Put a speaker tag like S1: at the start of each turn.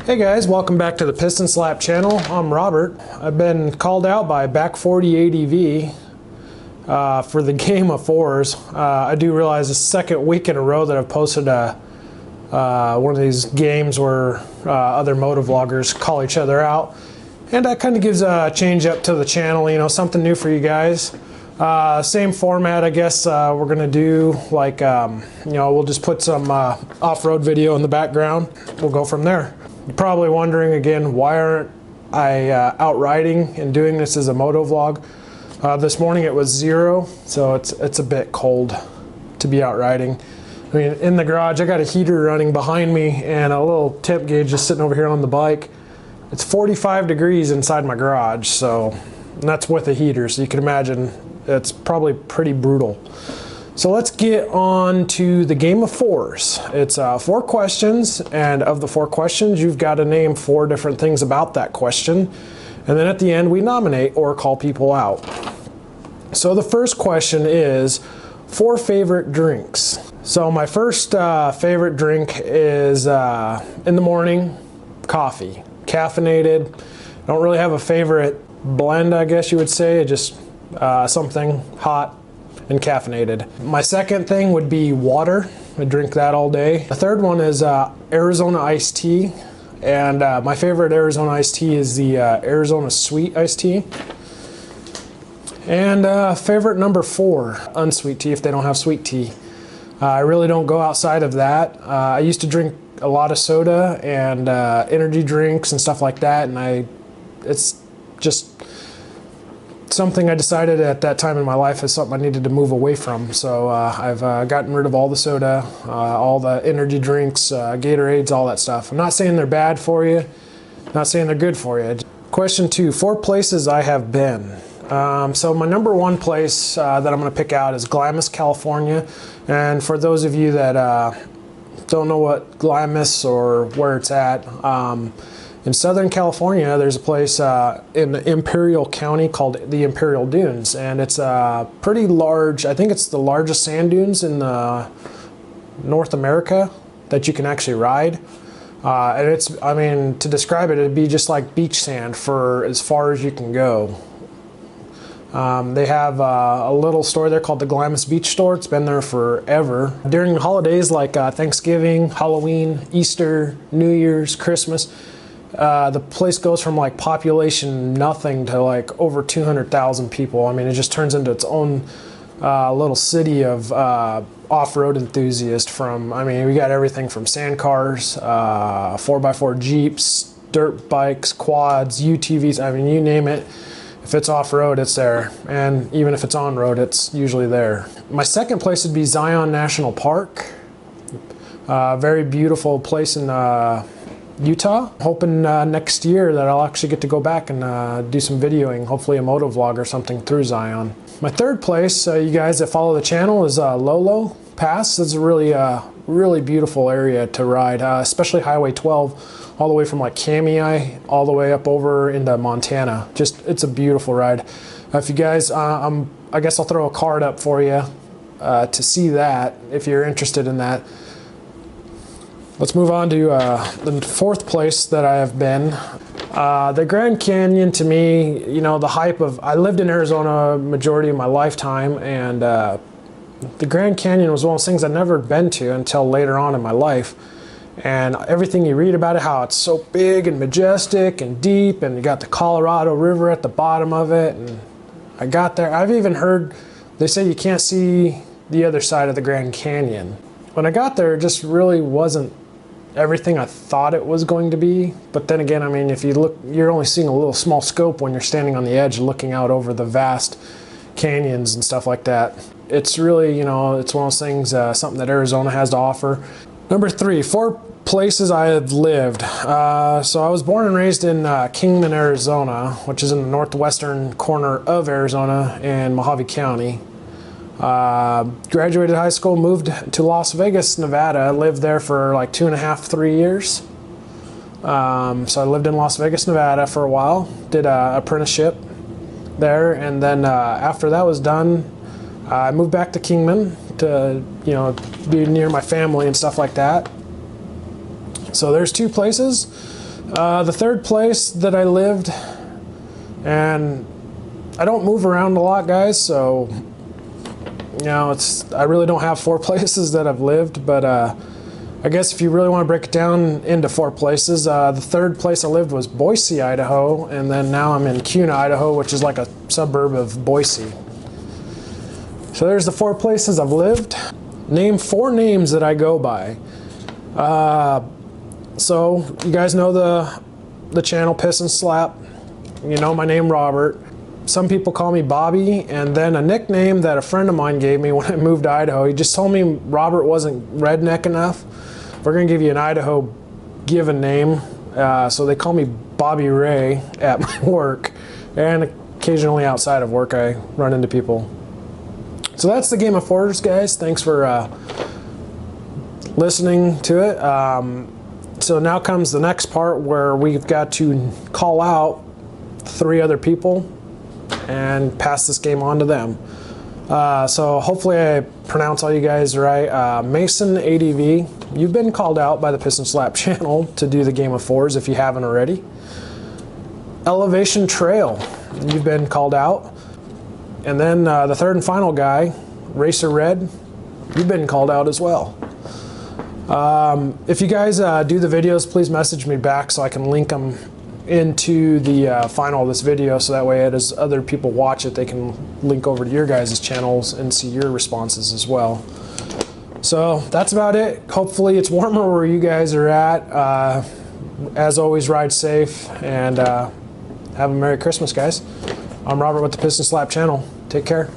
S1: Hey guys, welcome back to the Piston Slap channel. I'm Robert. I've been called out by Back 40 ADV for the game of fours. I do realize the second week in a row that I've posted one of these games where other motovloggers call each other out. And that kind of gives a change up to the channel, you know, something new for you guys. Same format, I guess. We're gonna do like, you know, we'll just put some off-road video in the background. We'll go from there. You're probably wondering again, why aren't I out riding and doing this as a moto vlog? This morning it was 0, so it's a bit cold to be out riding. I mean, in the garage I got a heater running behind me and a little temp gauge just sitting over here on the bike. It's 45 degrees inside my garage, so and that's with a heater, so you can imagine it's probably pretty brutal. So let's get on to the game of fours. It's 4 questions, and of the 4 questions, you've got to name 4 different things about that question. And then at the end, we nominate or call people out. So the first question is 4 favorite drinks. So my first favorite drink is in the morning, coffee. Caffeinated. I don't really have a favorite blend, I guess you would say. Just something hot and caffeinated. My second thing would be water. I drink that all day. The third one is Arizona iced tea, and my favorite Arizona iced tea is the Arizona sweet iced tea. And favorite number 4, unsweet tea if they don't have sweet tea. I really don't go outside of that. I used to drink a lot of soda and energy drinks and stuff like that, and it's just something I decided at that time in my life is something I needed to move away from. So I've gotten rid of all the soda, all the energy drinks, Gatorades, all that stuff. I'm not saying they're bad for you, not saying they're good for you. Question 2, 4 places I have been. So my number 1 place that I'm going to pick out is Glamis, California. And for those of you that don't know what Glamis or where it's at, in Southern California, there's a place in Imperial County called the Imperial Dunes, and it's pretty large. I think it's the largest sand dunes in North America that you can actually ride. And it's, I mean, to describe it, it'd be just like beach sand for as far as you can go. They have a little store there called the Glamis Beach Store. It's been there forever. During the holidays like Thanksgiving, Halloween, Easter, New Year's, Christmas, the place goes from like population nothing to like over 200,000 people. I mean, it just turns into its own little city of off-road enthusiasts. From, I mean, we got everything from sand cars, 4x4 Jeeps, dirt bikes, quads, UTVs, I mean, you name it. If it's off-road, it's there. And even if it's on-road, it's usually there. My second place would be Zion National Park. Very beautiful place in Utah. Hoping next year that I'll actually get to go back and do some videoing, hopefully a moto vlog or something through Zion. My third place, you guys that follow the channel, is Lolo Pass. It's a really beautiful area to ride, especially Highway 12, all the way from like Kamei all the way up over into Montana. Just, it's a beautiful ride. If you guys, I guess I'll throw a card up for you to see that if you're interested in that. Let's move on to the 4th place that I have been. The Grand Canyon, to me, you know, the hype of, I lived in Arizona majority of my lifetime, and the Grand Canyon was one of those things I'd never been to until later on in my life. And everything you read about it, how it's so big and majestic and deep, and you got the Colorado River at the bottom of it. And I got there, I've even heard, they say you can't see the other side of the Grand Canyon. When I got there, it just really wasn't everything I thought it was going to be. But then again, I mean, if you look, you're only seeing a little small scope when you're standing on the edge looking out over the vast canyons and stuff like that. It's really, you know, it's one of those things, something that Arizona has to offer. Number 3, 4 places I have lived. So I was born and raised in Kingman, Arizona, which is in the northwestern corner of Arizona in Mojave County. Graduated high school, moved to Las Vegas, Nevada. Lived there for like 2.5, 3 years. So I lived in Las Vegas, Nevada for a while. Did an apprenticeship there, and then after that was done, I moved back to Kingman to, you know, be near my family and stuff like that. So there's 2 places. The third place that I lived, and I don't move around a lot, guys, so you know, I really don't have 4 places that I've lived, but I guess if you really want to break it down into 4 places, the third place I lived was Boise, Idaho, and then now I'm in Kuna, Idaho, which is like a suburb of Boise. So there's the 4 places I've lived. Name 4 names that I go by. So you guys know the channel Piston Slap. You know my name, Robert. Some people call me Bobby, and then a nickname that a friend of mine gave me when I moved to Idaho. He just told me Robert wasn't redneck enough. We're gonna give you an Idaho given name. So they call me Bobby Ray at my work, and occasionally outside of work I run into people. So that's the Game of Fours, guys. Thanks for listening to it. So now comes the next part where we've got to call out 3 other people and pass this game on to them. So hopefully I pronounce all you guys right. MasonsADV, you've been called out by the Piston Slap channel to do the Game of Fours if you haven't already. Elevation Trail, you've been called out. And then the third and final guy, RacerRed, you've been called out as well. If you guys do the videos, please message me back so I can link them into the final of this video, so that way as other people watch it, they can link over to your guys' channels and see your responses as well. So that's about it. Hopefully it's warmer where you guys are at. As always, ride safe, and have a Merry Christmas, guys. I'm Robert with the Piston Slap channel. Take care.